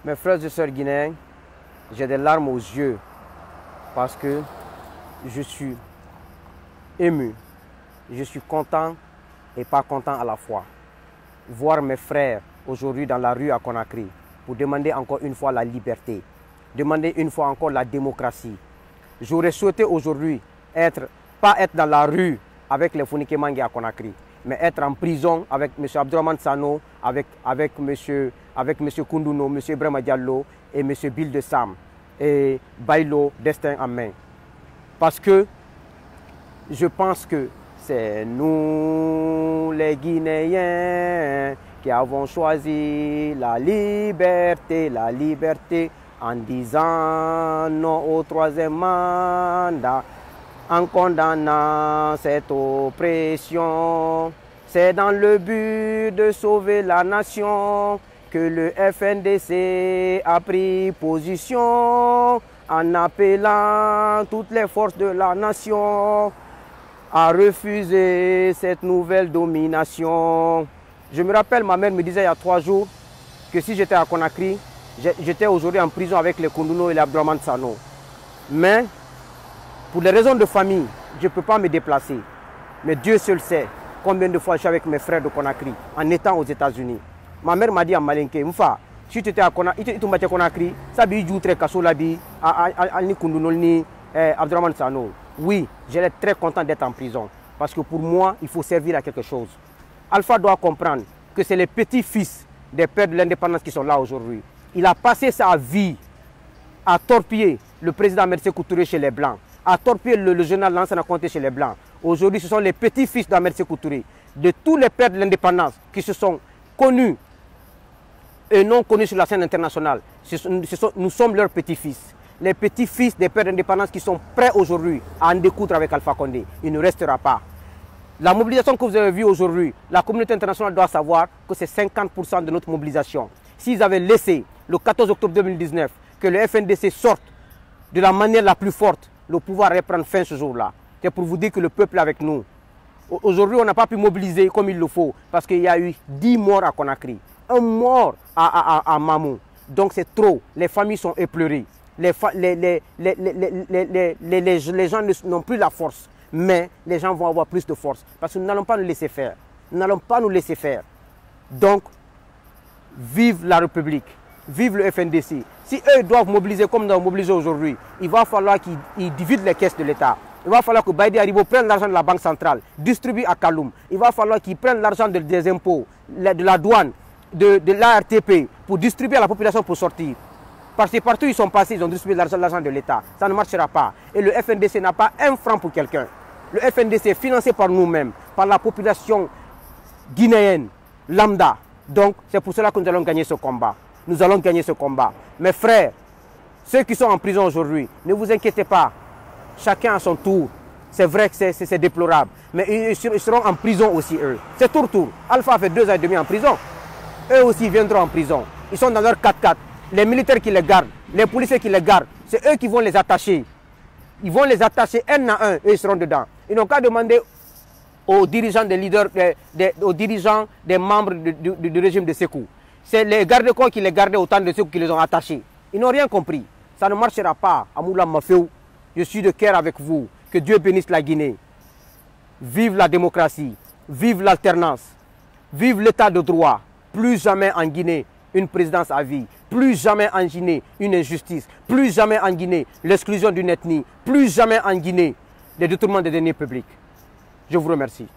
Mes frères et sœurs guinéens, j'ai des larmes aux yeux parce que je suis ému, je suis content et pas content à la fois. Voir mes frères aujourd'hui dans la rue à Conakry pour demander encore une fois la liberté, demander une fois encore la démocratie. J'aurais souhaité aujourd'hui pas être dans la rue avec les Founike Mangue à Conakry, mais être en prison avec M. Abdourahmane Sano, avec M. Koundouno, M. Ibrahima Diallo et M. Bill de Sam et Bailo, destin en main. Parce que je pense que c'est nous les Guinéens qui avons choisi la liberté en disant non au troisième mandat, en condamnant cette oppression. C'est dans le but de sauver la nation que le FNDC a pris position en appelant toutes les forces de la nation à refuser cette nouvelle domination. Je me rappelle, ma mère me disait il y a 3 jours que si j'étais à Conakry, j'étais aujourd'hui en prison avec les Koundouno et les Abdourahmane Sano. Mais pour des raisons de famille, je ne peux pas me déplacer. Mais Dieu seul sait combien de fois je suis avec mes frères de Conakry en étant aux États-Unis. Ma mère m'a dit à Malinke, Moufa, si tu étais à Conakry, ça veut dire que tu es Koundouno ni Abdourahmane Sano. Oui, j'étais très content d'être en prison. Parce que pour moi, il faut servir à quelque chose. Alpha doit comprendre que c'est les petits-fils des pères de l'indépendance qui sont là aujourd'hui. Il a passé sa vie à torpiller le président Mercé Coutouré chez les Blancs, à torpiller le journal Lansana Conté chez les Blancs. Aujourd'hui, ce sont les petits-fils de Mercé Coutouré, de tous les pères de l'indépendance qui se sont connus et non connus sur la scène internationale. Nous sommes leurs petits-fils. Les petits-fils des pères d'indépendance qui sont prêts aujourd'hui à en découdre avec Alpha Condé. Il ne restera pas. La mobilisation que vous avez vue aujourd'hui, la communauté internationale doit savoir que c'est 50% de notre mobilisation. S'ils avaient laissé le 14 octobre 2019 que le FNDC sorte de la manière la plus forte, le pouvoir allait prendre fin ce jour-là. C'est pour vous dire que le peuple est avec nous. Aujourd'hui, on n'a pas pu mobiliser comme il le faut parce qu'il y a eu 10 morts à Conakry, 1 mort à Mamou. Donc c'est trop. Les familles sont éplorées. Les gens n'ont plus la force, mais les gens vont avoir plus de force parce que nous n'allons pas nous laisser faire. Nous n'allons pas nous laisser faire. Donc, vive la République, vive le FNDC. Si eux doivent mobiliser comme nous avons mobilisé aujourd'hui, il va falloir qu'ils divident les caisses de l'État. Il va falloir que Baïdi Haribo prenne l'argent de la Banque centrale, distribue à Kaloum. Il va falloir qu'ils prennent l'argent des impôts, de la douane, de l'ARTP pour distribuer à la population pour sortir. Parce que partout où ils sont passés, ils ont distribué l'argent de l'État. Ça ne marchera pas. Et le FNDC n'a pas 1 franc pour quelqu'un. Le FNDC est financé par nous-mêmes, par la population guinéenne, lambda. Donc, c'est pour cela que nous allons gagner ce combat. Nous allons gagner ce combat. Mes frères, ceux qui sont en prison aujourd'hui, ne vous inquiétez pas. Chacun à son tour. C'est vrai que c'est déplorable. Mais ils seront en prison aussi, eux. C'est tour. Alpha a fait 2 ans et demi en prison. Eux aussi viendront en prison. Ils sont dans leur 4x4. Les militaires qui les gardent, les policiers qui les gardent, c'est eux qui vont les attacher. Ils vont les attacher 1 à 1 et ils seront dedans. Ils n'ont qu'à demander aux dirigeants des leaders, aux dirigeants des membres du régime de Sékou. C'est les gardes-corps qui les gardaient autant de Sékou qui les ont attachés. Ils n'ont rien compris. Ça ne marchera pas. Amoula Maféou, je suis de cœur avec vous. Que Dieu bénisse la Guinée. Vive la démocratie. Vive l'alternance. Vive l'état de droit. Plus jamais en Guinée une présidence à vie. Plus jamais en Guinée une injustice. Plus jamais en Guinée l'exclusion d'une ethnie. Plus jamais en Guinée le détournement des deniers publics. Je vous remercie.